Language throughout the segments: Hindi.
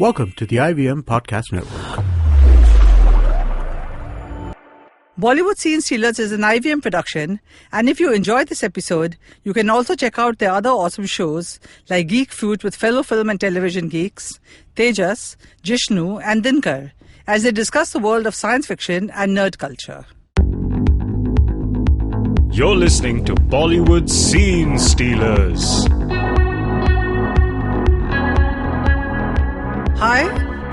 Welcome to the IVM Podcast Network. Bollywood Scene Stealers is an IVM production, and if you enjoyed this episode, you can also check out their other awesome shows like Geek Fruit with fellow film and television geeks, Tejas, Jishnu, and Dinkar, as they discuss the world of science fiction and nerd culture. You're listening to Bollywood Scene Stealers. Hi,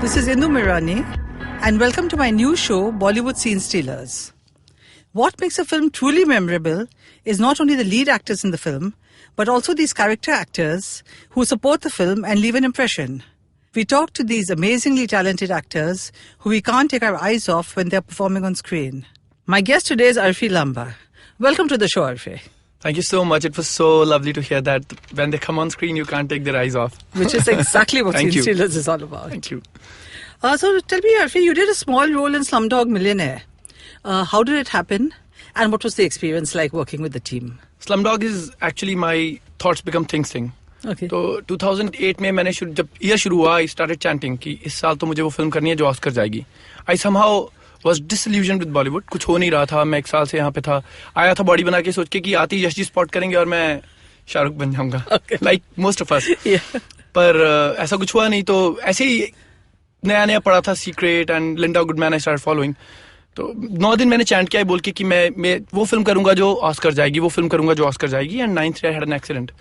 this is Indu Mirani, and welcome to my new show, Bollywood Scene Stealers. What makes a film truly memorable is not only the lead actors in the film, but also these character actors who support the film and leave an impression. We talk to these amazingly talented actors who we can't take our eyes off when they're performing on screen. My guest today is Arfi Lamba. Welcome to the show, Arfi. Thank you so much. It was so lovely to hear that when they come on screen, you can't take their eyes off. Which is exactly what Scene Stealers is all about. Thank you. So tell me, Arfi, you did a small role in Slumdog Millionaire. How did it happen? And what was the experience like working with the team? Slumdog is actually my thoughts become things thing. Okay. तो 2008 में मैंने जब ईयर शुरू हुआ, I started chanting कि इस साल तो मुझे वो फिल्म करनी है जो ऑस्कर जाएगी. I somehow was disillusioned with Bollywood. कुछ हो नहीं रहा था. मैं एक साल से यहाँ पे था. आया था बॉडी बना के सोच के कि आती यश जी स्पॉट करेंगे और मैं शाहरुख बन जाऊंगा. Like most of us. पर ऐसा कुछ हुआ नहीं. तो ऐसे ही नया नया पढ़ा था secret and Linda Goodman. I started following. तो 9 दिन मैंने चैंट किया बोल के कि मैं वो फिल्म करूंगा जो ऑस्कर जाएगी, वो फिल्म करूंगा जो ऑस्कर जाएगी. And 9th I had an accident.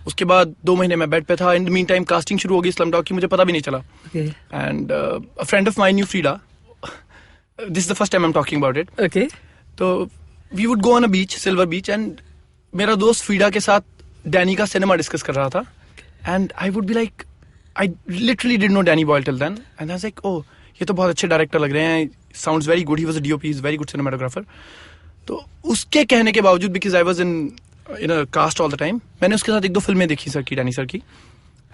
उसके बाद 2 महीने मैं बेड पे था. In the mean time casting शुरू हो गई स्लमडॉग की, मुझे पता भी नहीं चला. And a friend of mine knew Frida. This is the first time I am talking about it. Okay. तो we would go on a beach, silver beach, and मेरा दोस्त फ्रीडा के साथ डैनी का सिनेमा डिस्कस कर रहा था. And I would be like, I literally did know Danny Boyle till then. And I was like, oh ये तो बहुत अच्छे डायरेक्टर लग रहे हैं. Sounds very good. He was a DOP, is very good cinematographer. तो उसके कहने के बावजूद, because I was in a cast all the time, मैंने उसके साथ 1-2 फिल्में देखी सर की, डैनी सर की.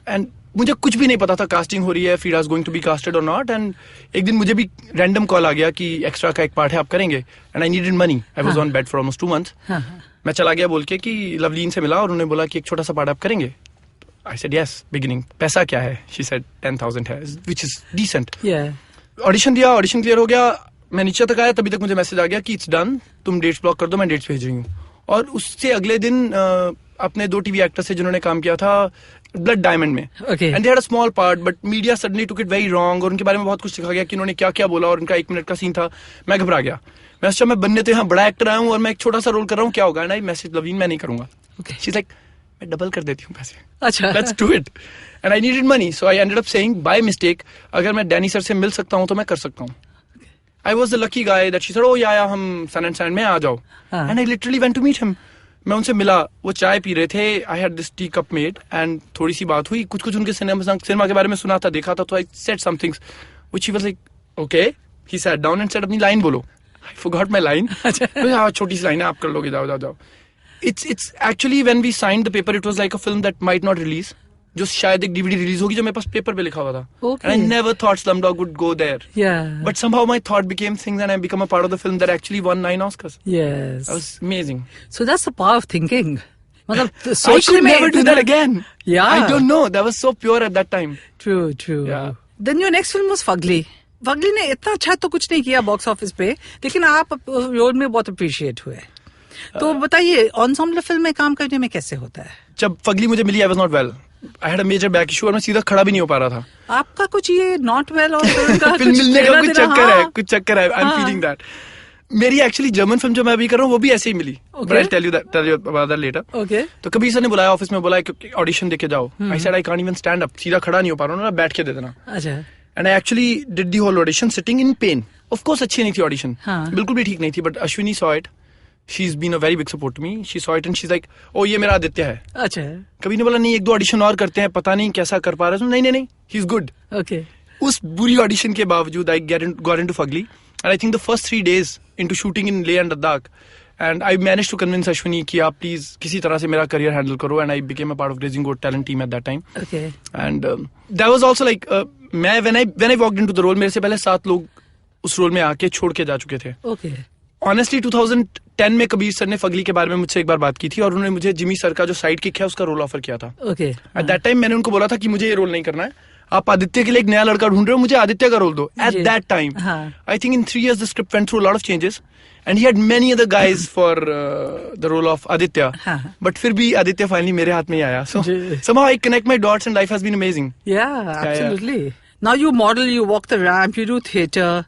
एंड मुझे कुछ भी नहीं पता था कास्टिंग हो रही है, Frida is going to be casted और नॉट. एंड एक दिन मुझे भी रैंडम कॉल आ गया कि एक्स्ट्रा का एक पार्ट है, आप करेंगे. And I needed money. I was on bed for almost 2 months. मैं चला गया बोल के कि लवलीन से मिला और उन्होंने बोला कि एक छोटा सा पार्ट आप करेंगे. I said yes, beginning. पैसा क्या है? शी सेड 10,000 है, व्हिच इज डिसेंट. ऑडिशन दिया, ऑडिशन क्लियर हो गया. मैं नीचे तक आया, तभी तक मुझे मैसेज आ गया कि इट्स डन, तुम डेट्स ब्लॉक कर दो, मैं डेट्स भेज रही हूँ. और उससे अगले दिन अपने 2 टीवी एक्टर्स से जिन्होंने काम किया था ब्लड डायमंड में, and they had a small part, but media suddenly took it very wrong. और उनके बारे में बहुत कुछ लिखा गया कि उन्होंने क्या क्या बोला, और उनका 1 मिनट का सीन था. मैं घबरा गया. मैं सोचा मैं बनने तो यहाँ बड़ा एक्टर आया हूँ और मैं एक छोटा सा रोल कर रहा हूँ, क्या होगा. एंड आई मैसेज लवलीन, मैं नहीं करूंगा. शी इज लाइक, मैं डबल कर देती हूँ पैसे. अच्छा, let's do it. And I needed money, so I ended up saying by mistake, अगर मैं डैनी सर से मिल सकता हूँ तो मैं कर सकता हूँ. I was the lucky guy that she said, oh yeah, हम सन एंड सैंड में आ जाओ. And I literally went to meet him. मैं उनसे मिला, वो चाय पी रहे थे. I had this tea cup made and थोड़ी सी बात हुई. कुछ उनके सिनेमा के बारे में सुना था, देखा था. तो I said some things which he was like, okay. He sat down and said, अपनी लाइन बोलो. I forgot my line. हाँ, छोटी सी लाइन है, आप कर लोगे, जाओ. It's actually when we signed the paper, it was like a film that might not release, जो शायद एक डीवीडी रिलीज होगी, जो मेरे पास पेपर पे लिखा हुआ था. And I never thought Slumdog would go there. But somehow my thought became things and I become a part of the film that actually won 9 Oscars. Yes. That was amazing. So that's the power of thinking. I could never do that again. Yeah. I don't know. That was so pure at that time. True. Yeah. Then your next film was Fugly. Fugly ने इतना अच्छा तो कुछ नहीं किया बॉक्स ऑफिस पे, लेकिन आप रोल में बहुत अप्रिशिएट हुए. तो बताइए, एंसेम्बल फिल्म में काम करने में कैसे होता है? जब फगली मुझे मिली, I was not well. I had a major back issue और मैं सीधा खड़ा भी नहीं हो पा रहा था. आपका कुछ ये नॉट वेल और फिल्म मिलने का कुछ चक्कर है. I'm feeling that. मेरी एक्चुअली जर्मन फिल्म जो मैं अभी कर रहा हूँ वो भी ऐसे ही मिली. But I'll tell you about that later. Okay. तो कभी सर ने बुलाया ऑफिस में, बोला कि ऑडिशन देके जाओ. I said I can't even stand up. सीधा खड़ा नहीं हो पा रहा हूँ ना, बैठ के दे देना. अच्छा. And I actually did the whole audition sitting in pain. Of course अच्छी नहीं थी ऑडिशन, बिल्कुल भी ठीक नहीं थी. But Ashwini saw it. She's been a very big support to me. She saw it and she's like, oh ये मेरा आदित्य है. अच्छा. कभी नहीं बोला नहीं 1-2 ऑडिशन और करते हैं, पता नहीं कैसा कर पा रहे हैं. नहीं, he's good. Okay. उस बुरी ऑडिशन के बावजूद I got into Fugly, and I think the first 3 days into shooting in Leh and Ladakh, and I managed to convince Ashwini कि आप please किसी तरह से मेरा career handle करो, and I became a part of Grazing Goat talent team at that time. Okay. And that was also like मैं when I walked into the role, मेरे से पहले 7 लोग उस रोल में आके छोड़ के जा चुके थे. Okay. Honestly 2010 में कबीर सर ने फगली के बारे में मुझसे एक बार बात की थी और उन्होंने मुझे जिमी सर का जो साइड किक है उसका रोल ऑफर किया था. Okay. At that time मैंने उनको बोला था कि मुझे ये रोल नहीं करना है, आप आदित्य के लिए एक नया लड़का ढूंढ रहे हो, मुझे आदित्य का रोल दो. At that time, I think in 3 years the script went through a lot of changes, and he had many other guys for the role of Aditya. But फिर भी आदित्य finally मेरे हाथ में ही आया. So somehow I connect my dots, and life has been amazing. Yeah, absolutely. Now you model, you walk the ramp, you do theatre.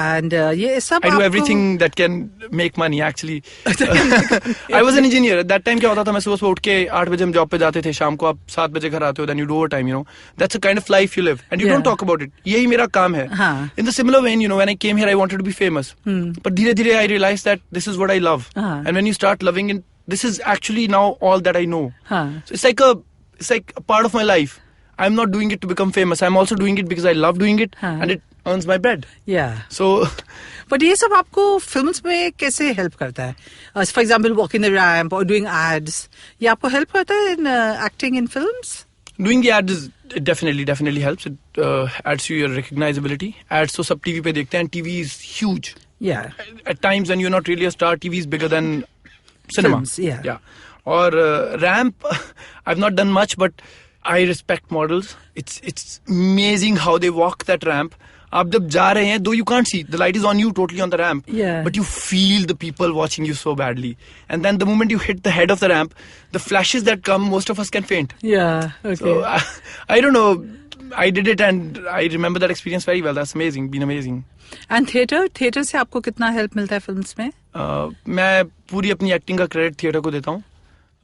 And ये सब I do everything that can make money actually. I was an engineer at that time. क्या होता था, मैं सुबह उठ के 8 बजे हम जॉब पे जाते थे, शाम को आप 7 बजे घर आते हो, then you do overtime, you know. That's a kind of life you live and you don't talk about it. यही मेरा काम है. In the similar vein, you know, when I came here I wanted to be famous. But धीरे धीरे I realized that this is what I love. And when you start loving it, this is actually now all that I know. So it's like a part of my life. I'm not doing it to become famous. I'm also doing it because I love doing it and it earns my bread. Yeah. So, but ये सब आपको फिल्म्स में कैसे हेल्प करता है? For example, walking the ramp or doing ads. ये आपको हेल्प करता है in acting in films? Doing the ads it definitely helps. It adds to your recognizability. Ads तो सब TV पे देखते हैं and TV is huge. Yeah. At times when you're not really a star, TV is bigger than cinema. Films, yeah. Or ramp, I've not done much, but I respect models. It's amazing how they walk that ramp. आप जब जा रहे हैं, though you can't see, the light is on you totally on the ramp, but you feel the people watching you so badly. And then the moment you hit the head of the ramp, the flashes that come, most of us can faint. Yeah, okay. So I don't know. I did it and I remember that experience very well. That's amazing, been amazing. And theatre से आपको कितना help मिलता है films में? मैं पूरी अपनी acting का credit theatre को देता हूँ.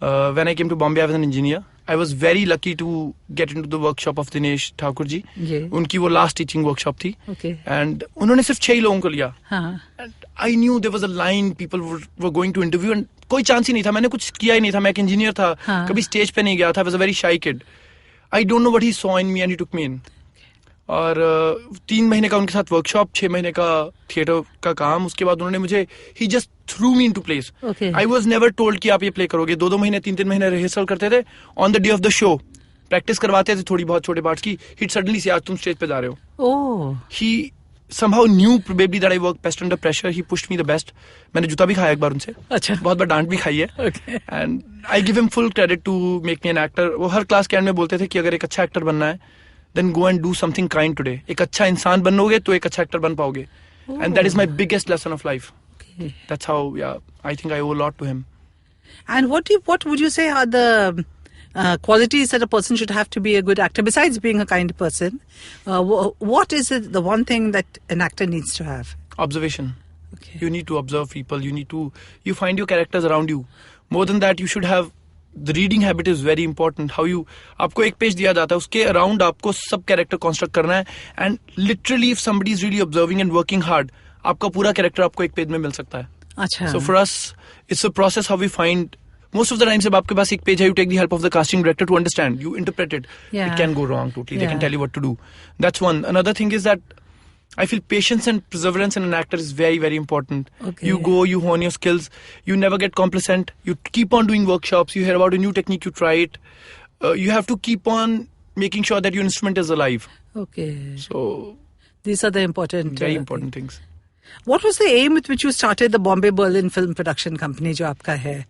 When I came to Bombay, I was an engineer. I was very lucky to get into the workshop of Dinesh Thakur ji. उनकी वो last teaching workshop थी. Okay. And उन्होंने सिर्फ 6 लोगों को लिया. And I knew there was a line people were going to interview and कोई chance ही नहीं था. मैंने कुछ किया ही नहीं था. मैं एक engineer था. कभी stage पे नहीं गया था. I was a very shy kid. I don't know what he saw in me and he took me in. और 3 महीने का उनके साथ वर्कशॉप, 6 महीने का थिएटर का काम. उसके बाद उन्होंने मुझे he just threw me into place. I was never told कि आप ये प्ले करोगे. 2-2 महीने 3-3 महीने रिहर्सल करते थे. On the day of the show practice करवाते थे थोड़ी बहुत छोटे पार्ट्स की. ही सडनली से आज तुम स्टेज पे जा रहे हो. ही somehow knew probably that I work best under pressure. He pushed me the best. मैंने जूता भी खाया एक बार उनसे. अच्छा. बहुत बार डांट भी खाई है. Okay. And I give him full credit to make me an actor. वो हर क्लास के एंड में बोलते थे कि अगर एक अच्छा एक्टर बनना है, then go and do something kind today. एक अच्छा इंसान बनोगे तो एक अच्छा एक्टर बन पाओगे. And that is my biggest lesson of life. Okay. That's how, I think I owe a lot to him. And what would you say are the qualities that a person should have to be a good actor, besides being a kind person? What is it, the one thing that an actor needs to have? Observation. Okay. You need to observe people. You find your characters around you. More than that, you should have, the reading habit is very important. आपको एक पेज दिया जाता है, उसके around आपको सब character construct करना है. And literally, if somebody is really observing and working hard, आपका पूरा character आपको एक पेज में मिल सकता है. अच्छा. So for us, it's a process how we find. Most of the time, जब आपके पास एक पेज है, you take the help of the casting director to understand. You interpret it. It can go wrong totally. They can tell you what to do. That's one. Another thing is that I feel patience and perseverance in an actor is very, very important. Okay. You go, you hone your skills. You never get complacent. You keep on doing workshops. You hear about a new technique, you try it. You have to keep on making sure that your instrument is alive. Okay. So these are the very important things. What was the aim with which you started the Bombay Berlin Film Production Company, जो आपका है?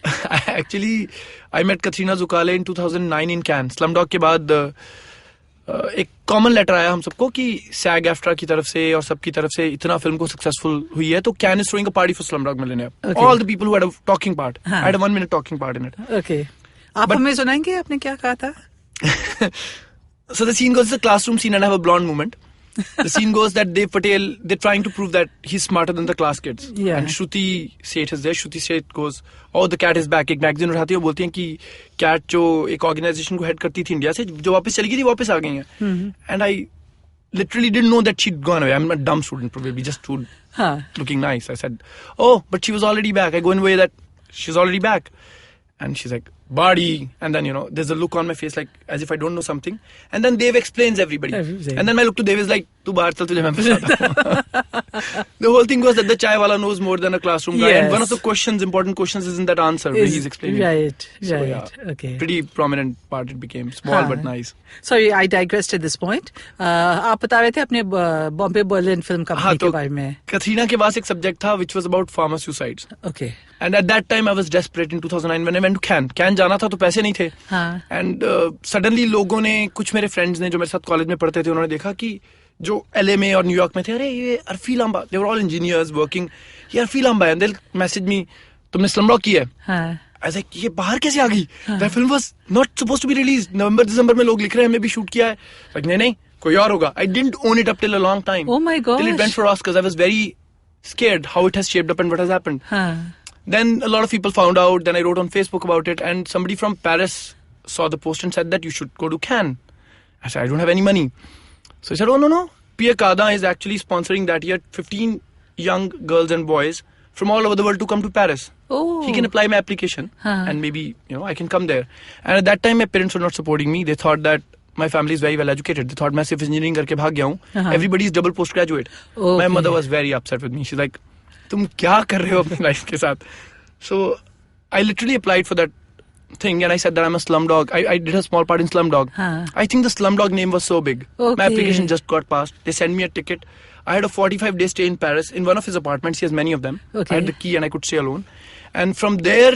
Actually, I met Katrina Zukale in 2009 in Cannes. Slumdog के बाद एक कॉमन लेटर आया हम सबको कि SAG AFTRA की तरफ से और सबकी तरफ से इतना फिल्म को सक्सेसफुल हुई है, तो Cannes is throwing a party for Slumdog Millionaire. Okay. All the people who had a talking part. I had a 1-minute talking part in it. Okay. आप हमें सुनाएंगे आपने क्या कहा था? So the scene goes, it's a classroom scene and I have a blonde moment. The scene goes that Dev Patel, they're trying to prove that he's smarter than the class kids. Yeah. And Shruti Seth is there. Shruti Seth goes, oh, the cat is back. एक मैगजीन उठाती है, बोलती हैं कि cat जो एक ऑर्गेनाइजेशन को हेड करती थी इंडिया से, जो वापस चली गई थी, वापस आ गई हैं. And I literally didn't know that she'd gone away. I'm a dumb student probably, just stood looking nice. I said, oh, but she was already back. I go in a way that she's already back. And she's like, body. And then, there's a look on my face like as if I don't know something. And then Dev explains everybody. And then my look to Dev is like, तू बाहर चल, तुझे मैं बताता हूँ. The whole thing was that the chai wala knows more than a classroom guy, and one of the important questions is in that answer where he's explaining. Right. So, yeah, Okay. Pretty prominent part it became, small but nice. Sorry, I digressed at this point. आप बता रहे थे अपने बॉम्बे बर्लिन फिल्म कंपनी के बारे में. कतरीना के पास एक सब्जेक्ट था which was about farmer suicides. Okay. And at that time I was desperate in 2009 when I went to Cannes. Cannes जाना था तो पैसे नहीं थे. हाँ. And suddenly लोगों ने, कुछ मेरे friends ने जो मेरे साथ कॉलेज में पढ़ते थे, उन्होंने देखा कि जो LA में और न्यूयॉर्क में थे, अरे ये अर्फी Lamba, they were all engineers working, ये अर्फी लांबा है, and they'll message me, तुमने स्लमडॉग की है? हाँ. I was like, ये बाहर कैसे आ गई? That film was not supposed to be released. नवंबर दिसंबर में लोग लिख रहे हैं, हमने भी शूट किया है. Like, नहीं कोई और होगा. I didn't own it up till a long time. Oh my gosh. Till it went for Oscars. I was very scared how it has shaped up and what has happened. हाँ. Then a lot of people found out. Then I wrote on Facebook about it, and somebody from Paris saw the post and said that you should go to Cannes. I said, I don't have any money. So he said, oh no. Pierre Cardin is actually sponsoring that year 15 young girls and boys from all over the world to come to Paris. Oh. He can apply my application and maybe, I can come there. And at that time, my parents were not supporting me. They thought that my family is very well educated. They thought मैं सिर्फ engineering करके भाग गया हूँ. Everybody is double postgraduate. Okay. My mother was very upset with me. She's like, तुम क्या कर रहे हो अपनी life के साथ? So I literally applied for that thing and I said that I'm a slumdog. I did a small part in Slumdog. I think the Slumdog name was so big. Okay. My application just got passed. They sent me a ticket. I had a 45-day stay in Paris in one of his apartments. He has many of them. Okay. I had the key and I could stay alone. And from there,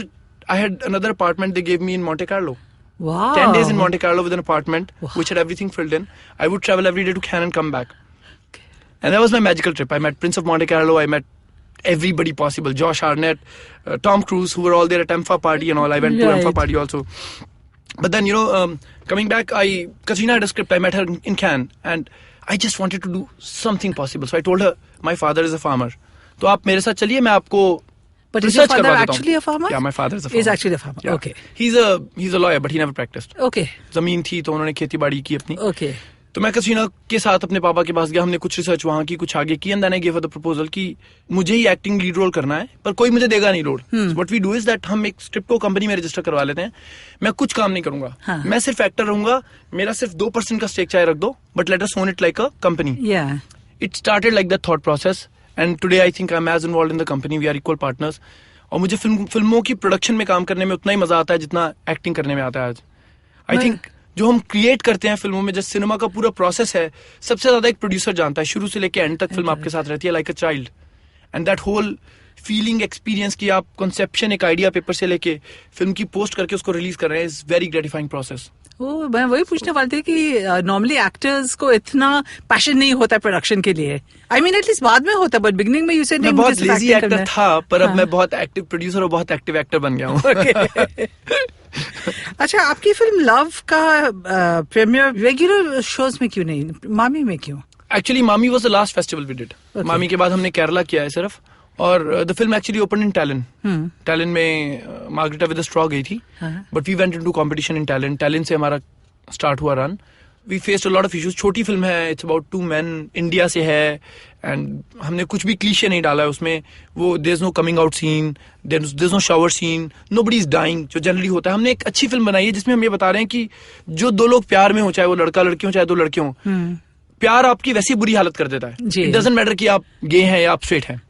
I had another apartment they gave me in Monte Carlo. Wow. 10 days in Monte Carlo with an apartment which had everything filled in. I would travel every day to Cannes and come back. Okay. And that was my magical trip. I met Prince of Monte Carlo. I met everybody possible. Josh Hartnett, Tom Cruise, who were all there at EMFA party and all. I went to EMFA party also. But then, coming back, Katrina had a script. I met her in Cannes and I just wanted to do something possible. So I told her, my father is a farmer. तो आप मेरे साथ चलिए, मैं आपको But is your father actually a farmer? Yeah, my father is a farmer. He's actually a farmer. Yeah. Okay. He's a lawyer, but he never practiced. Okay. जमीन थी तो उन्होंने खेती बाड़ी की अपनी. Okay. तो मैं कतरीना के साथ अपने पापा के पास गया, हमने कुछ रिसर्च वहाँ की, कुछ आगे की, and then I gave her the proposal कि मुझे ही एक्टिंग लीड रोल करना है, पर कोई मुझे देगा नहीं role. What we do is that हम एक स्क्रिप्ट को कंपनी में रजिस्टर करवा लेते हैं. मैं कुछ काम नहीं करूंगा. मैं सिर्फ एक्टर रहूंगा. मेरा सिर्फ 2% का स्टेक चाहे रख दो, but let us own it like a company. Yeah. It started like that thought process, and today I think I'm as involved in the company. We are equal partners. और मुझे फिल्मों की प्रोडक्शन में काम करने में उतना ही मजा आता है जितना एक्टिंग करने में आता है आज. आई थिंक जो हम क्रिएट करते हैं फिल्मों में, जैसे सिनेमा का पूरा प्रोसेस है, सबसे ज्यादा एक प्रोड्यूसर जानता है. शुरू से लेके एंड तक फिल्म आपके साथ रहती है like a child. And that whole feeling experience की आप कॉन्सेप्शन एक आइडिया पेपर से लेके फिल्म की पोस्ट करके उसको रिलीज कर रहे हैं, इज वेरी ग्रेटिफाइंग प्रोसेस. मैं वही पूछने वाली थी कि नॉर्मली एक्टर्स को इतना पैशन नहीं होता है प्रोडक्शन के लिए. आई मीन एटलीस्ट बाद में होता है, बट बिगिनिंग में यू सेड मैं बहुत लेजी एक्टर था, पर अब मैं बहुत एक्टिव प्रोड्यूसर और बहुत एक्टिव एक्टर बन गया हूँ. अच्छा, आपकी फिल्म लव का प्रीमियर रेगुलर शोज में क्यों नहीं, मामी में क्यों? Actually MAMI was the last festival we did. MAMI के बाद हमने केरला किया है सिर्फ. और the film actually open in talent. Talent में मार्गरेटा विद द स्ट्रॉ गई थी, but we went into competition in talent. Talent से हमारा स्टार्ट हुआ run. We faced a lot of issues. छोटी फिल्म है, इट्स अबाउट 2 men, इंडिया से है, एंड हमने कुछ भी क्लीशे नहीं डाला है उसमें. वो there is no coming out scene, there is no shower scene, nobody is dying जो जनरली होता है. हमने एक अच्छी फिल्म बनाई है जिसमें हम ये बता रहे हैं कि जो दो लोग प्यार में हो, चाहे वो लड़का लड़की हो चाहे दो लड़के हो, प्यार आपकी वैसी बुरी हालत कर देता है. इट डजंट मैटर कि आप गे हैं या आप स्ट्रेट हैं.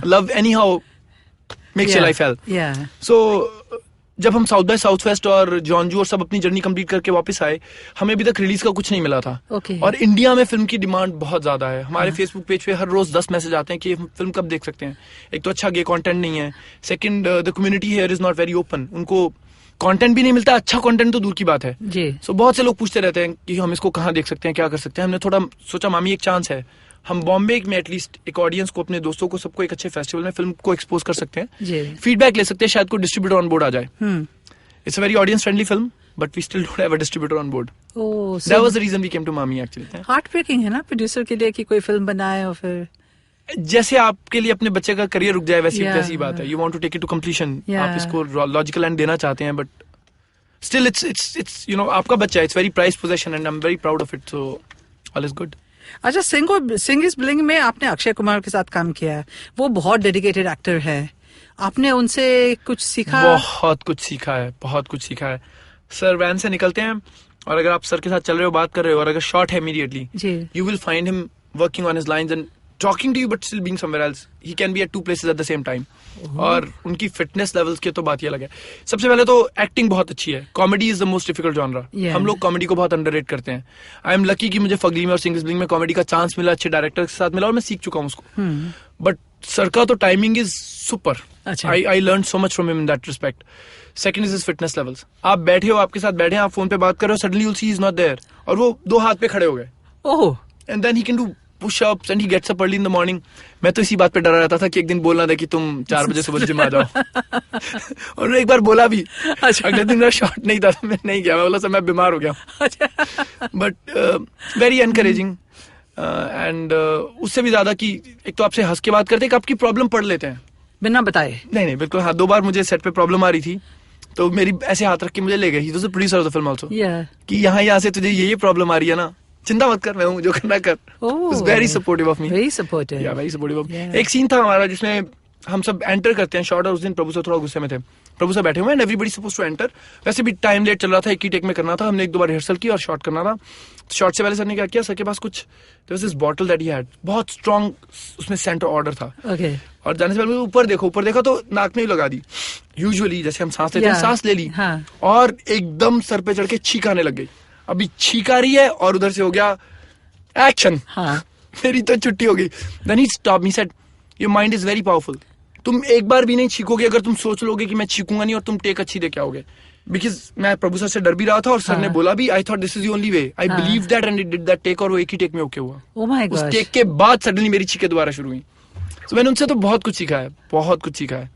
Love anyhow makes your life help. So जब हम साउथ बाय साउथ फेस्ट और जॉनजू और सब अपनी जर्नी कंप्लीट करके वापस आए, हमें अभी तक रिलीज का कुछ नहीं मिला था. और इंडिया में फिल्म की डिमांड बहुत ज्यादा है. हमारे फेसबुक पेज पे हर रोज 10 मैसेज आते हैं कि फिल्म कब देख सकते हैं. एक तो अच्छा गे कंटेंट नहीं है, second the community here is not very open. उनको कंटेंट भी नहीं मिलता, अच्छा कंटेंट तो दूर की बात है. सो बहुत से लोग पूछते रहते हैं कि हम इसको कहाँ देख सकते हैं, क्या कर सकते हैं. हमने थोड़ा सोचा मामी एक चांस है, हम बॉम्बे में एटलीस्ट एक ऑडियंस को, अपने दोस्तों को, सबको एक अच्छे फेस्टिवल में फिल्म को एक्सपोज कर सकते हैं, फीडबैक ले सकते हैं, शायद कोई डिस्ट्रीब्यूटर ऑन बोर्ड आ जाए. It's a very audience friendly film, but we still don't have a distributor on board. Oh, so that was the reason we came to Mami actually. Heartbreaking है ना प्रोड्यूसर के लिए कि कोई फिल्म बनाए और फिर जैसे आपके लिए अपने बच्चे का करियर रुक जाए वैसी बात है. You want to take it to completion. आप इसको लॉजिकल एंड देना चाहते हैं, but still it's आपका बच्चा है. It's very prized possession and I'm very proud of it. So all is good. अच्छा, सिंह इज ब्लिंग में आपने अक्षय कुमार के साथ काम किया है. वो बहुत डेडिकेटेड एक्टर है. आपने उनसे कुछ सीखा? बहुत कुछ सीखा है. सर वैन से निकलते हैं और अगर आप सर के साथ चल रहे हो, बात कर रहे हो, और अगर शॉट है immediately, you will find him working on his lines and talking to you but still being somewhere else. He can be at two places at the same time. और उनकी फिटनेस लेवल्स की तो बात ही अलग है. सबसे पहले तो एक्टिंग बहुत अच्छी है. Comedy is the most difficult genre. हम लोग कॉमेडी को बहुत अंडररेट करते हैं. आई एम लकी कि मुझे फगली में और सिंगल्स ब्लिंग में कॉमेडी का चांस मिला, अच्छे डायरेक्टर के साथ मिला और मैं सीख चुका हूँ उसको. बट सर का तो timing is super. I learn so much from him in that respect. Second is his fitness levels. आप बैठे हो, आपके साथ बैठे हैं, आप फोन पे बात कर रहे हो, suddenly you see is not there और वो 2 हाथ पे खड़े हो गए. And then he can do push ups and he gets up early in the morning. मैं तो इसी बात पे डरा रहता था कि एक दिन बोलना दे कि तुम 4 बजे सुबह जिम आ जाओ. और मैं एक बार बोला भी. अगले दिन मेरा शॉट नहीं था, मैं नहीं गया. मैं बोला सर मैं बीमार हो गया. बट वेरी एनकरेजिंग एंड उससे भी ज्यादा कि एक तो आपसे हंस के बात करते हैं, आपकी प्रॉब्लम पढ़ लेते हैं बिना बताए. नहीं बिल्कुल. हाँ, 2 बार मुझे सेट पे प्रॉब्लम आ रही थी तो मेरी ऐसे हाथ रख के मुझे ले गए. He was the producer of the film also. कि यहाँ से तुझे ये प्रॉब्लम आ रही है ना, चिंता मत कर, मैं हूँ, जो करना कर. Very supportive of me. Very supportive of. एक सीन था हमारा जिसमें हम सब एंटर करते हैं शॉट और उस दिन प्रभु सर थोड़ा गुस्से में थे. प्रभु सर बैठे हुए हैं, एवरीबॉडी सपोज्ड टू एंटर. वैसे भी टाइम लेट चल रहा था, एक ही टेक में करना था. हमने 1-2 बार रिहर्सल की और शॉट करना था. शॉट से पहले सर ने क्या किया, सर के पास कुछ there was this bottle that he had, बहुत स्ट्रॉन्ग उसमें सेंटर ऑर्डर था. और जाने से पहले ऊपर देखा तो नाक में ही लगा दी. यूजुअली जैसे हम सांस लेते हैं, सांस ले ली और एकदम सर पे चढ़ के छींक आने लग गई. अभी छींक आ रही है और उधर से हो गया एक्शन. मेरी तो छुट्टी हो गई. Then he stop me, said your mind is very powerful. तुम एक बार भी नहीं छींकोगे अगर तुम सोच लोगे कि मैं छींकूंगा नहीं और तुम टेक अच्छी दे के आओगे. बिकॉज मैं प्रभु सर से डर भी रहा था और सर ने बोला भी, I thought this is the only way. I believe that and it did that take और वो एक ही टेक में ओके हुआ. उस टेक के बाद सडनली मेरी छींकें दोबारा शुरू हुई. तो मैंने उनसे तो बहुत कुछ सीखा है.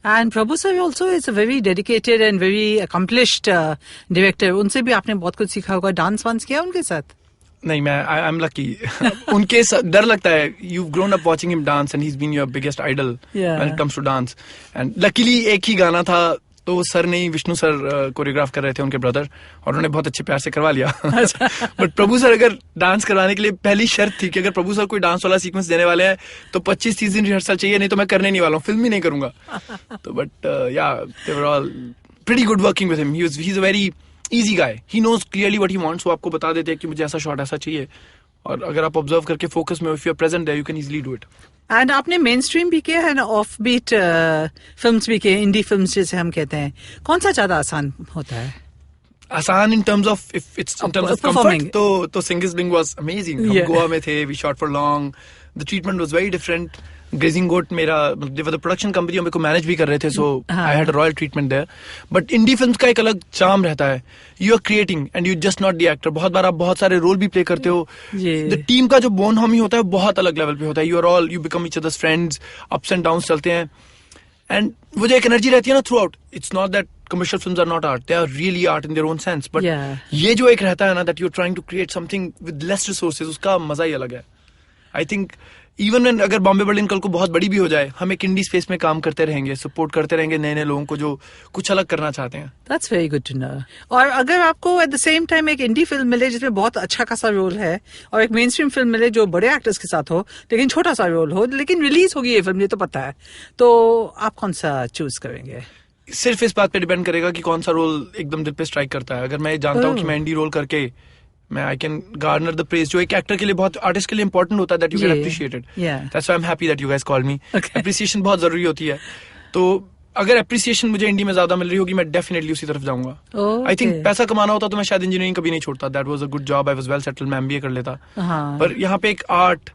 And Prabhu sir also is a very dedicated and very accomplished director. उनसे भी आपने बहुत कुछ सीखा होगा. डांस वांस किया उनके साथ? नहीं, मैं आई एम लकी. उनके डर लगता है. You've grown up watching him dance and he's been your biggest idol when it comes to dance. And luckily एक ही गाना था तो सर नहीं, विष्णु सर कोरियोग्राफ कर रहे थे, उनके ब्रदर, और उन्होंने बहुत अच्छे प्यार से करवा लिया. बट प्रभु सर अगर डांस करवाने के लिए पहली शर्त थी कि अगर प्रभु सर कोई डांस वाला सीक्वेंस देने वाले हैं तो 25-30 दिन रिहर्सल चाहिए, नहीं तो मैं करने नहीं वाला हूँ, फिल्म ही नहीं करूंगा. तो but yeah they were all pretty good working with him. He is a very easy guy. He knows clearly what he wants. वो आपको बता देते हैं कि मुझे ऐसा शॉट ऐसा चाहिए और अगर आप ऑब्जर्व करके फोकस में, if you are present there, you can easily do it. And आपने मेन स्ट्रीम भी किया है ना, ऑफ बीट फिल्म्स भी किए, इंडी फिल्म्स जैसे हम कहते हैं. कौन सा ज्यादा आसान होता है? आसान in terms of if it's in terms of comfort तो सिंगल्स ब्लिंग वाज अमेजिंग. हम गोवा में थे, we shot for long, the treatment was very different. Grazing goat मेरा द प्रोडक्शन कंपनी मेरे को मैनेज भी कर रहे थे, so I had a royal treatment there. But indie films का एक अलग चार्म रहता है. You are creating and you just not the actor. बहुत बार आप बहुत सारे रोल भी प्ले करते हो. द टीम का जो बोन हमी होता है बहुत अलग लेवल पे होता है. You become each others friends. Ups and downs चलते हैं एंड वो जो एक एनर्जी रहती है ना through out. It's not that commercial films are not art, they are really art in their own sense, but ये जो एक रहता है ना, that you're trying to create something with less resources, उसका मजा ही अलग है. I think even when अगर बॉम्बे बर्लिन कल को बहुत बड़ी भी हो जाए, हम एक इंडी स्पेस में काम करते रहेंगे, सपोर्ट करते रहेंगे नए लोगों को जो कुछ अलग करना चाहते हैं. That's very good to know. और अगर आपको at the same time एक इंडी फिल्म मिले जिसमें बहुत अच्छा खासा रोल है और एक मेन स्ट्रीम फिल्म मिले जो बड़े एक्टर्स के साथ हो लेकिन छोटा सा रोल हो, लेकिन रिलीज होगी ये फिल्म, ये तो पता है, तो आप कौन सा चूज करेंगे? सिर्फ इस बात पे डिपेंड करेगा कि कौन सा रोल एकदम दिल पे स्ट्राइक करता है. अगर मैं जानता हूँ कि मैं इंडी रोल करके मैं I can Garner the praise, जो एक एक्टर के लिए, बहुत आर्टिस्ट के लिए इंपॉर्टेंट होता है, that you get appreciated. That's why I am happy that you guys called me. Appreciation बहुत जरूरी होती है. तो अगर अप्रिसिएशन मुझे इंडी में ज्यादा मिल रही होगी, मैं डेफिनेटली उसी तरफ जाऊंगा. आई थिंक पैसा कमाना होता तो मैं शायद इंजीनियरिंग कभी नहीं छोड़ता. That was a good job, I was well settled, मैं एमबीए कर लेता. पर यहाँ पे एक आर्ट,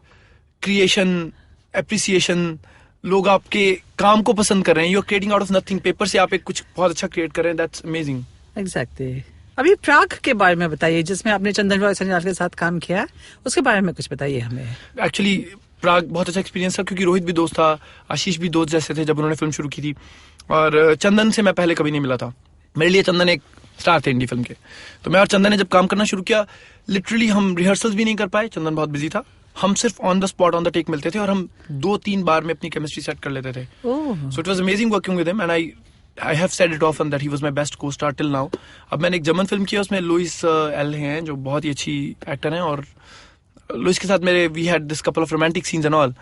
क्रिएशन, एप्रिसिएशन, लोग आपके काम को पसंद कर रहे हैं. You are creating out of nothing. Paper से आप एक कुछ बहुत अच्छा क्रिएट कर रहे हैं. That's amazing. एग्जैक्टली. अभी प्राग के बारे में बताइए, जिसमें आपने चंदन रॉय सन्याल के साथ काम किया, उसके बारे में कुछ बताइए हमें. एक्चुअली प्राग बहुत अच्छा एक्सपीरियंस था क्योंकि रोहित भी दोस्त था, आशीष भी दोस्त जैसे थे जब उन्होंने फिल्म शुरू की थी. और चंदन से मैं पहले कभी नहीं मिला था. मेरे लिए चंदन एक स्टार थे इंडी फिल्म के. तो मैं और चंदन ने जब काम करना शुरू किया, लिटरली हम रिहर्सल्स भी नहीं कर पाए. चंदन बहुत बिजी था. हम सिर्फ on the spot, on the take मिलते थे और हम 2-3 बार में अपनी केमिस्ट्री सेट कर लेते थे. So it was amazing working with him and I have said it often that he was my best co-star till now. अब मैंने एक जर्मन फिल्म की है, उसमें लुइस एल हैं जो बहुत ही अच्छी एक्टर हैं, और लुइस के साथ मेरे we had this couple of romantic scenes and all.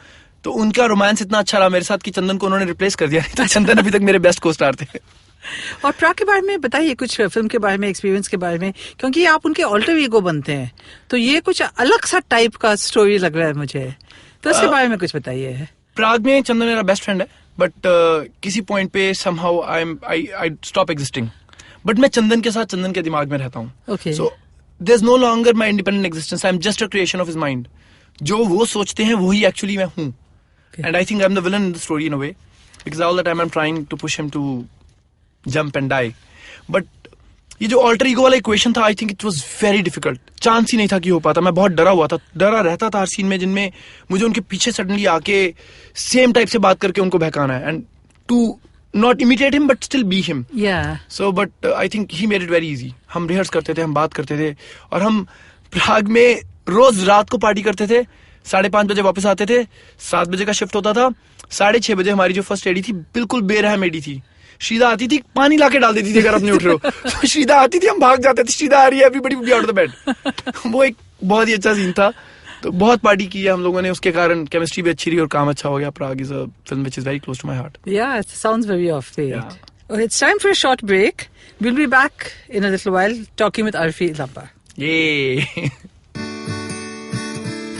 तो उनका रोमांस इतना अच्छा रहा मेरे साथ कि चंदन को उन्होंने रिप्लेस कर दिया. तो चंदन अभी तक मेरे बेस्ट को-स्टार थे. और प्राग के बारे में बताइए कुछ, फिल्म के बारे में, एक्सपीरियंस के बारे में, क्योंकि आप उनके ऑल्टर ईगो बनते हैं, तो ये कुछ अलग सा टाइप का स्टोरी लग रहा है मुझे, तो उसके बारे में कुछ बताइए. प्राग में चंदन मेरा बेस्ट फ्रेंड है, बट किसी पॉइंट पे somehow I stop existing. But मैं चंदन के साथ चंदन के दिमाग में रहता हूँ. Okay. So there's no longer my independent existence. I'm just a creation of his mind. जो वो सोचते हैं वही एक्चुअली मैं हूँ. Okay. And I think I'm the villain in the story in a way, because all the time I'm trying to push him to jump and die. But ये जो alter ego वाला equation था, I think it was very difficult. Chance ही नहीं था कि हो पाता. मैं बहुत डरा हुआ था, डरा रहता था हर सीन में जिनमें मुझे उनके पीछे सडनली आके सेम टाइप से बात करके उनको बहकाना है, and to not imitate him but still be him. Yeah. So but I think he made it very easy. हम रिहर्स करते थे, हम बात करते थे, और हम प्राग में रोज रात को पार्टी करते थे. 5:30 बजे वापस आते थे. 7 बजे का शिफ्ट होता था. 6:30 बजे हमारी जो फर्स्ट एडी थी बिल्कुल बेरहम एडी थी. श्रीदा आती थी, पानी लाके डाल देती थी अगर आप नहीं उठ रहे हो. तो श्रीदा आती थी, हम भाग जाते थे, श्रीदा आ रही है, everybody would be out of the bed. वो एक बहुत ही अच्छा सीन था. तो बहुत पार्टी की है हम लोगों ने, उसके कारण केमिस्ट्री भी अच्छी रही और काम अच्छा हो गया. Prague is a film which is very close to my heart. Yeah, it sounds very offbeat. Yeah. Oh, it's time for a short break. We'll be back in a little while talking with Arfi Lamba. Yay.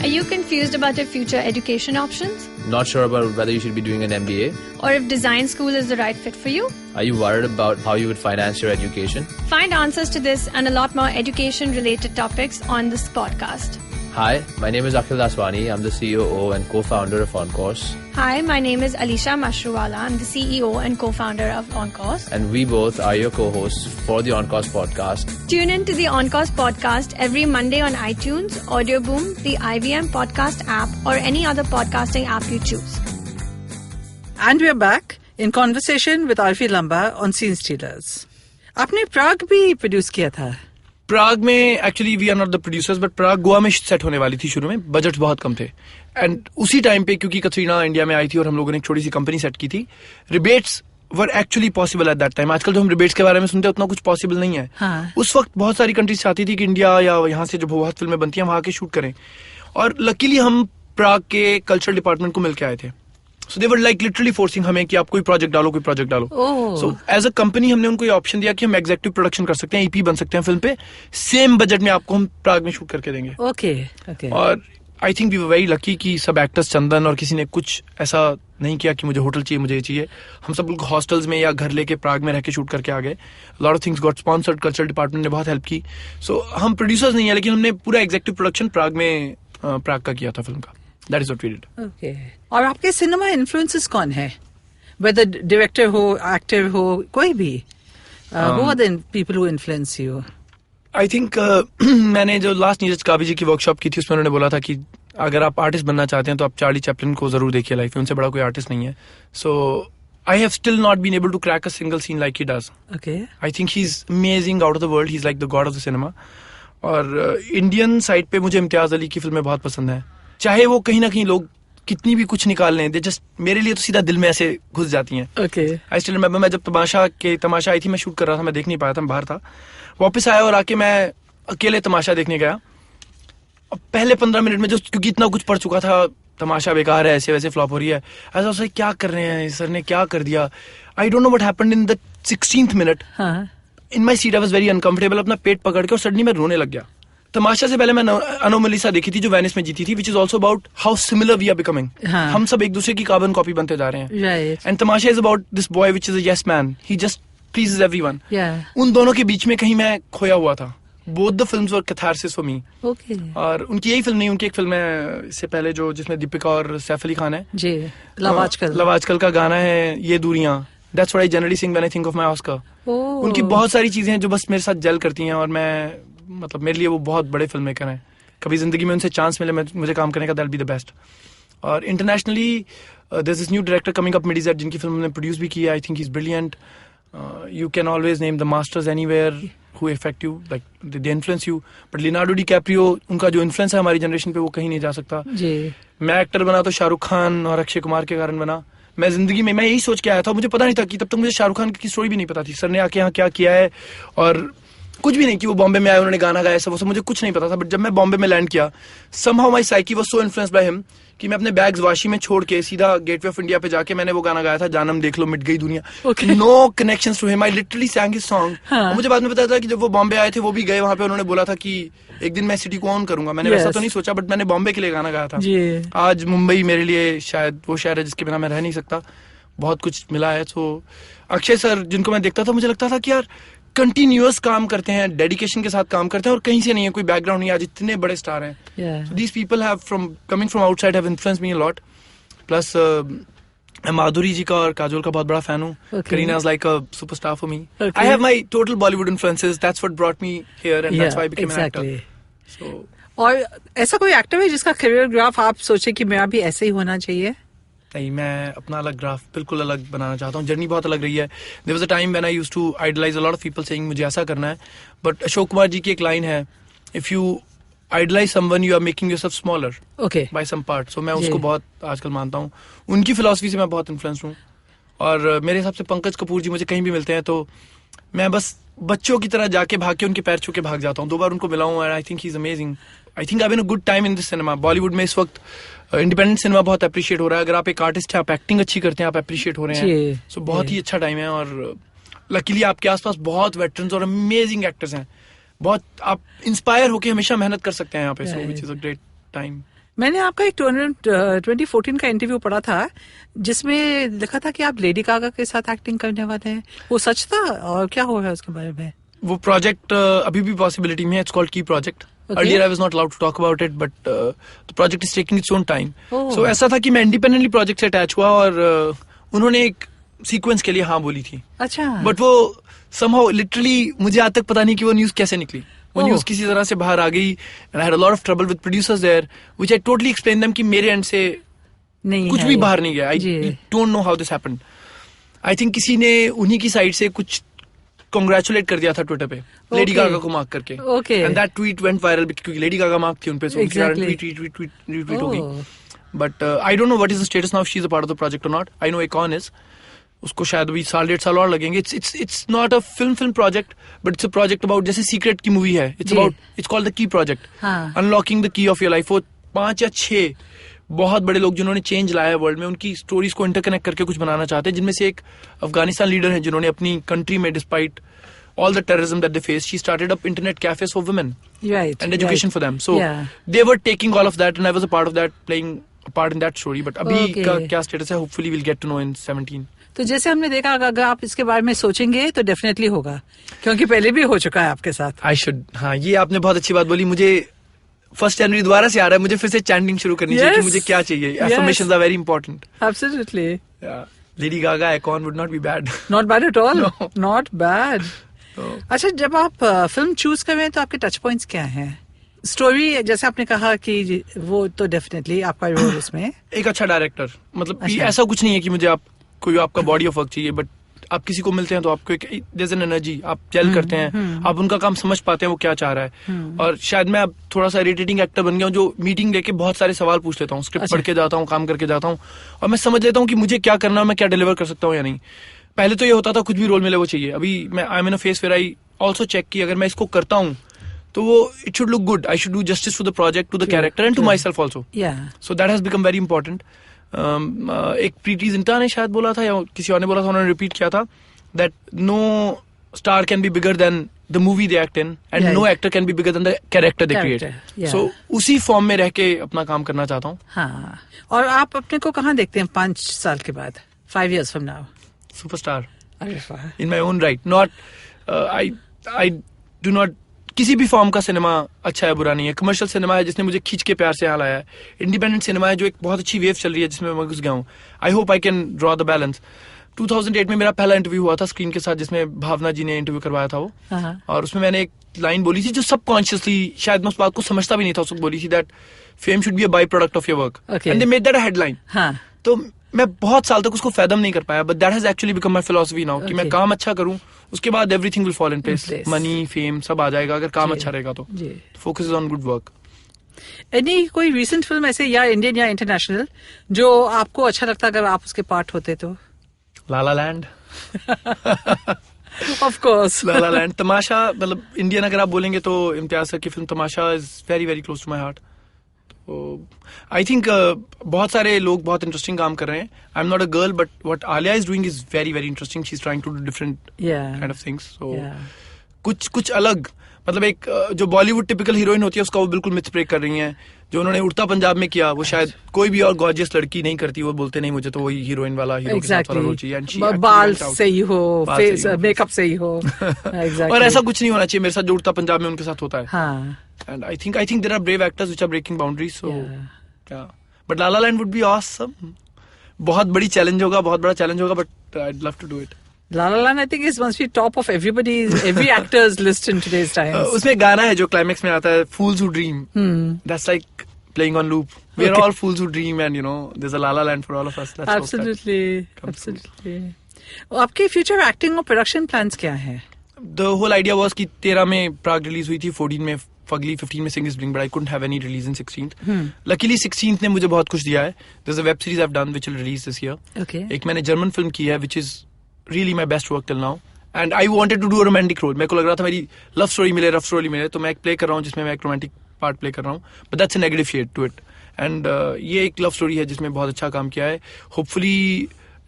Are you confused about your future education options? Not sure about whether you should be doing an MBA? Or if design school is the right fit for you? Are you worried about how you would finance your education? Find answers to this and a lot more education-related topics on this podcast. Hi, my name is Akhil Daswani. I'm the CEO and co-founder of OnCourse. Hi, my name is Alisha Mashruwala. I'm the CEO and co-founder of OnCourse. And we both are your co-hosts for the OnCourse podcast. Tune in to the OnCourse podcast every Monday on iTunes, Audioboom, the IVM podcast app, or any other podcasting app you choose. And we're back in conversation with Arfi Lamba on Scene Stealers. आपने प्राग भी प्रोड्यूस किया था. प्राग में actually we are not the producers, but Prague Goa में सेट होने वाली थी शुरू में. बजट बहुत कम थे, एंड उसी टाइम पे क्योंकि कतरीना इंडिया में आई थी और हम लोगों ने एक छोटी सी कंपनी सेट की थी, rebates were actually possible at that time. आजकल जो हम रिबेट्स के बारे में सुनते हैं उतना कुछ पॉसिबल नहीं है. हाँ. उस वक्त बहुत सारी कंट्रीज चाहती थी कि इंडिया या यहाँ से जो बहुत फिल्में बनती हैं वहां के शूट करें, और लकीली हम प्राग के कल्चरल डिपार्टमेंट को मिलकर आए थे. So they were like literally forcing हमें कि आप कोई प्रोजेक्ट डालो. So as a company हमने उनको ये ऑप्शन दिया कि हम एग्जीक्यूटिव प्रोडक्शन कर सकते हैं, ईपी बन सकते हैं फिल्म पे, सेम बजट में आपको हम प्राग में शूट करके देंगे. Okay. और I think we were very lucky कि सब एक्टर्स, चंदन और किसी ने कुछ ऐसा नहीं किया कि मुझे होटल चाहिए, मुझे ये चाहिए. हम सब लोग हॉस्टल्स में या घर लेके प्राग में रह के शूट करके आ गए. Lot of things got sponsored, cultural department ने बहुत हेल्प की. सो हम प्रोड्यूसर्स नहीं है, लेकिन हमने पूरा एग्जीक्यूटिव प्रोडक्शन प्राग का किया था फिल्म का. That is what we did. Okay. और आपके सिनेमा इन्फ्लुएंसेस कौन है? Whether डायरेक्टर हो, एक्टर हो, कोई भी. Who are the people who influence you? I think मैंने जो लास्ट नीरज कावी जी की वर्कशॉप की थी उसमें उन्होंने बोला था कि अगर आप आर्टिस्ट बनना चाहते हैं तो आप चार्ली चैपलिन को जरूर देखिए लाइफ में, उनसे बड़ा कोई आर्टिस्ट नहीं है. So I have still not been able to crack a single scene like he does. Okay. I think he's amazing out of the world. He's like the god of the cinema. और इंडियन साइड पे मुझे इम्तियाज अली की फिल्में बहुत पसंद है. चाहे वो कहीं ना कहीं लोग कितनी भी कुछ निकाल लें, दे जस्ट मेरे लिए तो सीधा दिल में ऐसे घुस जाती हैं. Okay. आई स्टिल रिमेंबर, मैं जब तमाशा आई थी, मैं शूट कर रहा था, मैं देख नहीं पाया था, मैं बाहर था. वापस आया और आके मैं अकेले तमाशा देखने गया. अब पहले 15 मिनट में जो, क्योंकि इतना कुछ पढ़ चुका था, तमाशा बेकार है, ऐसे वैसे फ्लॉप हो रही है, ऐसा सर क्या कर रहे हैं, सर ने क्या कर दिया. I don't know what happened in the 16th minute. In my seat I was very uncomfortable. अपना पेट पकड़ के और सडनली मैं रोने लग गया. तमाशा से पहले मैं अनोमलीसा देखी थी जो वेनिस में जीती थी, which is also about how similar we are becoming. हम सब एक दूसरे की कार्बन कॉपी बनते जा रहे हैं. And Tamasha is about this boy which is a yes man, he just pleases everyone. उन दोनों के बीच में कहीं मैं खोया हुआ था. Both the films were catharsis for me. और उनकी यही फिल्म नहीं, उनकी एक फिल्म है इससे पहले जो जिसमें दीपिका और सैफ अली खान है, लव आजकल का गाना है ये दूरियां. That's what I generally sing when I think of my Oscar. उनकी बहुत सारी चीजें हैं जो बस मेरे साथ जेल करती हैं, और मैं मतलब मेरे लिए वो बहुत बड़े फिल्म मेकर हैं. कभी जिंदगी में उनसे चांस मिले मुझे काम करने का, दैट बी द बेस्ट. और internationally there is this new director coming up, Midi Z, जिनकी फिल्म हमने प्रोड्यूस भी की है. I think he is brilliant. You can always name the masters anywhere who affect you, like they influence you, but Leonardo DiCaprio, उनका जो इन्फ्लुएंस है हमारी जनरेशन पे वो कहीं नहीं जा सकता. मैं एक्टर बना तो शाहरुख खान और अक्षय कुमार के कारण बना. मैं जिंदगी में मैं यही सोच के आया था, मुझे पता नहीं था कि तब तक मुझे शाहरुख खान की स्टोरी भी नहीं पता थी. सर ने आके यहाँ क्या किया है, और कुछ भी नहीं कि वो बॉम्बे में आए, उन्होंने गाना गाया, सब मुझे कुछ नहीं पता था. बट जब मैं बॉम्बे में लैंड किया, somehow my psyche was so influenced by him कि मैं अपने बैग्स वाशी में छोड़ के सीधा गेटवे ऑफ इंडिया पे जाके मैंने वो गाना गाया था, जानम देख लो मिट गई दुनिया. No connections to him, I literally sang his song. मुझे बाद में पता था कि जब वो बॉम्बे आए थे, वो भी गए वहां पे, उन्होंने बोला था कि एक दिन मैं सिटी को ऑन करूंगा. मैंने वैसा तो नहीं सोचा, बट मैंने बॉम्बे के लिए गाना गाया था. आज मुंबई मेरे लिए शायद वो शहर है जिसके बिना मैं रह नहीं सकता. बहुत कुछ मिला है. तो अक्षय सर जिनको मैं देखता था, मुझे लगता था कि यार कंटिन्यूअस काम करते हैं, डेडिकेशन के साथ काम करते हैं, और कहीं से नहीं है, कोई बैकग्राउंड नहीं है. आज इतने बड़े स्टार हैं. These people have coming from outside have influenced me a lot. Plus मैं माधुरी जी का और काजोल का बहुत बड़ा फैन हूँ. Kareena is like a superstar for me. I have my total Bollywood influences. That's what brought me here and that's why I became an actor. So और ऐसा कोई एक्टर है जिसका करियर ग्राफ आप सोचे कि मेरा भी ऐसे ही होना चाहिए? नहीं, मैं अपना अलग ग्राफ बिल्कुल अलग बनाना चाहता हूँ. जर्नी बहुत अलग रही है. There was a time when I used to idealise a lot of people saying मुझे ऐसा करना है. बट अशोक कुमार जी की एक लाइन है, if you idolise someone you are making yourself smaller by some part. So मैं उसको बहुत आजकल मानता हूँ. उनकी फिलॉसफी से मैं बहुत इन्फ्लुएंस हूँ. और मेरे हिसाब से पंकज कपूर जी मुझे कहीं भी मिलते हैं तो मैं बस बच्चों की तरह जाके भाग के उनके पैर छू के भाग जाता हूँ. 2 बार उनको मिला हूँ. आई think he is amazing. I think I have a good time in this cinema. Bollywood में इस वक्त इंडिपेंडेंट सिनेमा बहुत अप्रिशिएट हो रहा है. अगर आप एक आर्टिस्ट हैं, आप एक्टिंग अच्छी करते हैं, आप अप्रिशिएट हो रहे हैं. सो बहुत ही अच्छा टाइम है. और लकीली आपके आसपास बहुत वेटरन्स और अमेजिंग एक्टर्स हैं. बहुत आप इंस्पायर होके हमेशा मेहनत कर सकते हैं यहाँ पे. So which is a great time. मैंने आपका एक 2014 का इंटरव्यू पढ़ा था जिसमें लिखा था कि आप लेडी गागा के साथ एक्टिंग करने वाले हैं. वो सच था और क्या हो रहा है उसके बारे में? वो प्रोजेक्ट अभी भी पॉसिबिलिटी में है. इट्स कॉल्ड की project. Earlier I was not allowed to talk about it, but the project is taking its own time. So ऐसा था कि मैं इंडिपेंडेंटली प्रोजेक्ट से अटैच हुआ और उन्होंने एक सीक्वेंस के लिए हाँ बोली थी. अच्छा. बट वो somehow literally मुझे आज तक पता नहीं कि वो न्यूज कैसे निकली. वो न्यूज किसी तरह से बाहर आ गई. And I had a lot of trouble with producers there, which I totally explained them कि मेरे एंड से नहीं कुछ भी बाहर नहीं गया. I don't know how this happened. I think किसी ने उन्हीं की साइड से कुछ कांग्रेचुलेट कर दिया था ट्विटर पे लेडी गागा को मार्क करके. And that tweet went viral क्योंकि लेडी गागा मार्क थी उन पे. सो ट्वीट हो गई. But I don't know what is the status now. She is a part of the project और नॉट. आई नो एक ऑन इज. उसको शायद अभी 1.5 साल और लगेंगे. It's not a film project, but it's a project about, जैसे सीक्रेट की मूवी है, it's about, it's called the key project. Unlocking the key of your life. वो 5 या 6 बहुत बड़े लोग जिन्होंने चेंज लाया है वर्ल्ड में, उनकी स्टोरीज को इंटरकनेक्ट करके कुछ बनाना चाहते हैं. जिनमें से एक अफगानिस्तान लीडर है जिन्होंने अपनी कंट्री में despite all the terrorism that they faced, she started up internet cafes for women, and education for them. So they were taking all of that, and I was a part of that, playing a part in that story. But अभी का क्या status है, hopefully we'll get to know in 17. तो जैसे हमने देखा, अगर आप इसके बारे में सोचेंगे तो डेफिनेटली होगा, क्योंकि पहले भी हो चुका है आपके साथ. I should. हाँ, ये आपने बहुत अच्छी बात बोली. मुझे 1 जनवरी दोबारा से आ रहा है. मुझे फिर से चैंटिंग शुरू करनी चाहिए कि मुझे क्या चाहिए. Affirmations are very important. Absolutely. Yeah. Lady Gaga icon would not be bad. Not bad at all. No. Not bad. अच्छा, जब आप फिल्म चूज कर रहे हैं तो आपके टच पॉइंट्स क्या हैं? स्टोरी, जैसे आपने कहा कि वो तो डेफिनेटली आपका रोल उसमें. एक अच्छा डायरेक्टर. मतलब ऐसा कुछ नहीं है कि मुझे कोई आपका बॉडी ऑफ वर्क चाहिए, बट आप किसी को मिलते हैं तो आपको एक देयर इज एन एनर्जी. आप जेल करते हैं, आप उनका काम समझ पाते हैं वो क्या चाह रहा है. और शायद मैं अब थोड़ा सा इरिटेटिंग एक्टर बन गया हूँ जो मीटिंग लेके बहुत सारे सवाल पूछ लेता हूँ, स्क्रिप्ट पढ़ के जाता हूँ, काम करके जाता हूँ, और मैं समझ लेता हूँ कि मुझे क्या करना है, मैं क्या डिलीवर कर सकता हूँ या नहीं. पहले तो ये होता था कुछ भी रोल मिले वो चाहिए. अभी मैं I am in a phase where I also check की अगर मैं इसको करता हूँ तो वो it should look good. I should do justice to the project, to the character and to myself also. So that has become very important. एक प्रीति जिंटा ने शायद बोला था या किसी और ने बोला था, उन्होंने रिपीट किया था, that no star can be bigger than the movie they act in and no actor can be bigger than the character they create. So उसी फॉर्म में रह के अपना काम करना चाहता हूँ. हाँ. और आप अपने को कहाँ देखते हैं 5 साल के बाद, 5 years from now? Superstar. In my own right. Not, I do not. किसी भी फॉर्म का सिनेमा अच्छा है बुरा नहीं है. कमर्शियल सिनेमा है जिसने मुझे खींच के प्यार से यहाँ लाया है. इंडिपेंडेंट सिनेमा है जो एक बहुत अच्छी वेव चल रही है जिसमें मैं घुस गया हूँ. I hope I can draw the balance. 2008 में मेरा पहला इंटरव्यू हुआ था स्क्रीन के साथ जिसमें भावना जी ने इंटरव्यू करवाया था वो. और उसमें मैंने एक लाइन बोली थी जो सबकॉन्शियसली शायद मैं उस बात को समझता भी नहीं था उस वक्त बोली थी, that fame should be a by product of your work. And they made that a headline. तो मैं बहुत साल तक उसको फैदम नहीं कर पाया, but that has actually become my philosophy now कि मैं काम अच्छा करूं, उसके बाद everything will fall in place. Money, fame सब आ जाएगा अगर काम अच्छा रहेगा तो. Focus on good work. Any कोई रीसेंट फिल्म ऐसे या इंडियन या इंटरनेशनल जो आपको अच्छा लगता अगर आप उसके पार्ट होते तो? La La Land. Of course. La La Land, Tamasha, मतलब इंडियन अगर आप बोलेंगे तो इम्तियाज सर की film Tamasha is very very close to my heart. I think बहुत सारे लोग बहुत इंटरेस्टिंग काम कर रहे हैं. I am not a girl but what Alia is doing is very very interesting. She is trying to do different kind of things. So कुछ अलग, मतलब एक जो बॉलीवुड टिपिकल हीरोइन होती है उसका वो बिल्कुल मिथ ब्रेक कर रही हैं. जो उन्होंने उड़ता पंजाब में किया वो शायद कोई भी और गॉर्जियस लड़की नहीं करती. वो बोलते नहीं मुझे तो वही हीरोइन वाला हीरो के साथ वाला रोल चाहिए. बाल सही हो, फेस मेकअप सही हो. और ऐसा कुछ नहीं होना चाहिए. मेरे साथ जो उड़ता पंजाब में उनके साथ होता है. And I think there are brave actors which are breaking boundaries. So yeah. But La La Land would be awesome. बहुत बड़ी चैलेंज होगा, बहुत बड़ा चैलेंज होगा, but I'd love to do it. La La Land I think is must be top of every actor's list in today's times. उसमें गाना है जो क्लाइमेक्स में आता है, Fools Who Dream. That's like playing on loop. We are all fools who dream, and there's a La La Land for all of us. Let's absolutely. आपके future acting और production plans क्या हैं? The whole idea was कि 13 में Prague release हुई थी, 14 में Fugly, 15 में Sing is Bliing, but I couldn't have any release in 16th. Luckily 16th ने मुझे बहुत कुछ दिया है. There's a web series I've done which will release this year. Okay. एक मैंने जर्मन फिल्म की है which is really my best work till now. And I wanted to do a romantic role. मेरे को लग रहा था मेरी love story मिले, rough story मिले, तो मैं एक play कर रहा हूँ जिसमें मैं एक romantic part play कर रहा हूँ. But that's a negative shade to it. And ये एक love story है जिसमें बहुत अच्छा काम किया है. Hopefully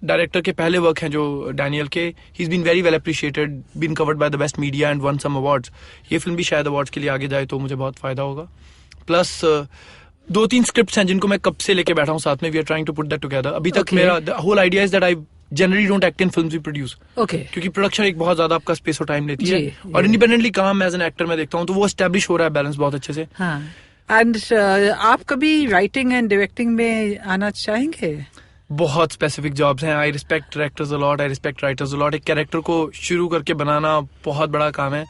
डायरेक्टर के पहले वर्क हैं जो डैनियल के, he is been very well appreciated, been covered by the best media and won some awards. ये फिल्म भी शायद अवार्ड्स के लिए आगे जाए तो मुझे बहुत फायदा होगा. प्लस 2-3 स्क्रिप्ट्स हैं जिनको मैं कब से लेके बैठा हूँ साथ में. We are trying to put that together. अभी तक मेरा the whole idea is that I generally don't act in films we produce, क्योंकि प्रोडक्शन एक बहुत ज्यादा आपका स्पेस और टाइम लेती है. और इंडिपेंडेंटली काम एज एन एक्टर मैं देखता हूँ तो वो एस्टेब्लिश हो रहा है बैलेंस बहुत अच्छे से. एंड आप कभी राइटिंग एंड डायरेक्टिंग में आना चाहेंगे? बहुत स्पेसिफिक जॉब्स हैं. I respect directors a lot, I respect writers a lot. एक कैरेक्टर को शुरू करके बनाना बहुत बड़ा काम है.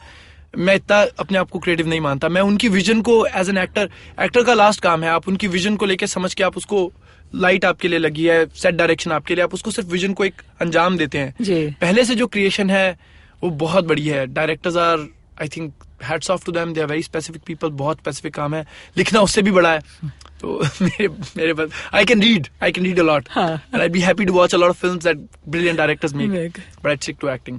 मैं इतना अपने आप को क्रिएटिव नहीं मानता. मैं उनकी विजन को एज एन एक्टर का लास्ट काम है. आप उनकी विजन को लेके समझ के आप उसको, लाइट आपके लिए लगी है, सेट डायरेक्शन आपके लिए, आप उसको सिर्फ विजन को एक अंजाम देते हैं. पहले से जो क्रिएशन है वो बहुत बड़ी है. Directors are, I think, hats off to them, they are very specific people. बहुत स्पेसिफिक काम है. लिखना उससे भी बड़ा है. तो मेरे पास I can read a lot, and I'd be happy to watch a lot of films that brilliant directors make. But I'd stick to acting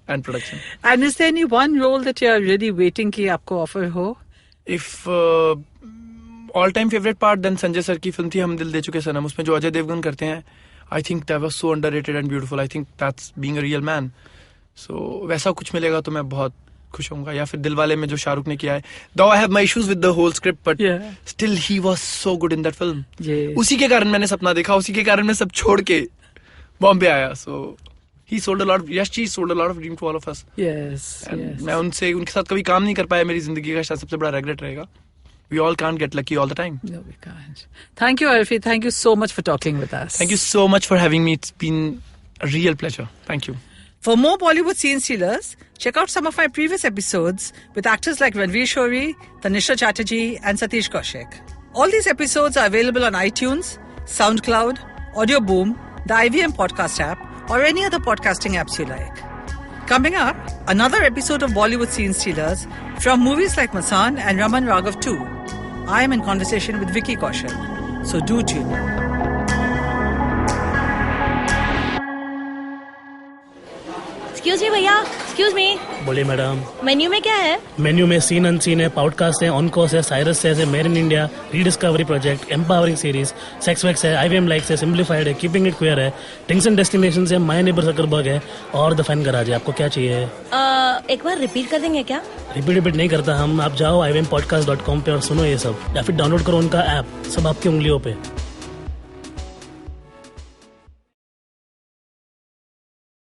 and production. And is there any one role that you are really waiting कि आपको offer हो? If all time favorite part, then Sanjay sir की फिल्म थी हम दिल दे चुके सनम. उसमें जो अजय देवगन करते हैं, I think that was so underrated and beautiful. I think that's being a real man. So वैसा कुछ मिलेगा तो मैं बहुत खुश होऊंगा. या फिर दिलवाले में जो शाहरुख ने किया है, though I have my issues with the whole script, but still he was so good in that film. उसी के कारण मैंने सपना देखा, उसी के कारण मैं सब छोड़ के बॉम्बे आया. So he sold a lot of, yes, she sold a lot of dream to all of us. Yes. मैं उनके साथ कभी काम नहीं कर पाया. मेरी जिंदगी का शायद सबसे बड़ा regret रहेगा. We all can't get lucky all the time. No, we can't. Thank you, Arfi. Thank you so much for talking with us. Thank you so much for having me. It's been a real pleasure. Thank you. For more Bollywood scene stealers, check out some of my previous episodes with actors like Ranveer Shori, Tanisha Chatterjee and Satish Kaushik. All these episodes are available on iTunes, SoundCloud, Audio Boom, the IVM podcast app, or any other podcasting apps you like. Coming up, another episode of Bollywood scene stealers from movies like Masan and Raman Raghav 2. I am in conversation with Vicky Kaushal, so do tune in. Excuse me भैया, एक्सक्यूज मी. बोलिए मैडम. मेन्यू में क्या है? मेन्यू में सीन अनसीन है, पॉडकास्ट है, ऑन कोर्स है, साइरस है, made in India, rediscovery project, empowering series, sex wax है, IVM लाइक्स है, सिंप्लीफाइड है, कीपिंग इट क्वियर है, थिंग्स एंड डेस्टिनेशंस है, माय नेबर सकरबर्ग है और द फैन गराज है. आपको क्या चाहिए? एक बार रिपीट कर देंगे क्या? रिपीट नहीं करता हम. आप जाओ IVMpodcast.com पे और सुनो ये सब, या फिर डाउनलोड करो उनका ऐप. सब आपकी उंगलियों पे.